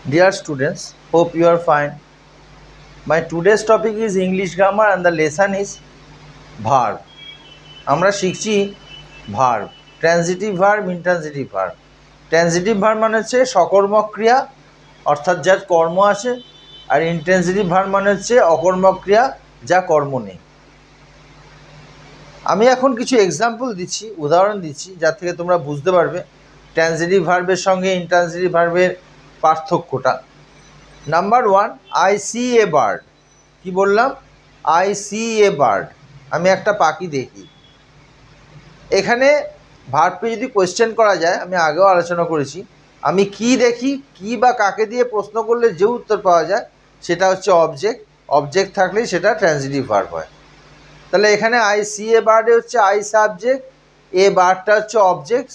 Dear students, hope you are fine. My today's topic is English grammar and the lesson is verb. আমরা শিখছি verb, transitive verb, intransitive verb. Transitive verb মানে হচ্ছে সকর্মক ক্রিয়া অর্থাৎ যার কর্ম আছে, আর intransitive verb মানে হচ্ছে অকর্মক ক্রিয়া যা কর্ম নেই। আমি এখন কিছু এক্সাম্পল দিচ্ছি, উদাহরণ দিচ্ছি, যার থেকে তোমরা বুঝতে পারবে ট্রানজিটিভ ভার্বের সঙ্গে ইন্ট্রানজিটিভ ভার্বের পার্থক্যটা। Number 1, I see a bird. কী বললাম? আই সি এ বার্ড, আমি একটা পাখি দেখি। এখানে ভার্বকে যদি কোয়েশ্চেন করা যায়, আমি আগেও আলোচনা করেছি, আমি কি দেখি, কি বা কাকে দিয়ে প্রশ্ন করলে যে উত্তর পাওয়া যায় সেটা হচ্ছে অবজেক্ট। অবজেক্ট থাকলেই সেটা ট্রানজিটিভ ভার্ব হয়। তাহলে এখানে আই সি এ বার্ডে হচ্ছে আই সাবজেক্ট, এ বার্ডটা হচ্ছে অবজেক্ট,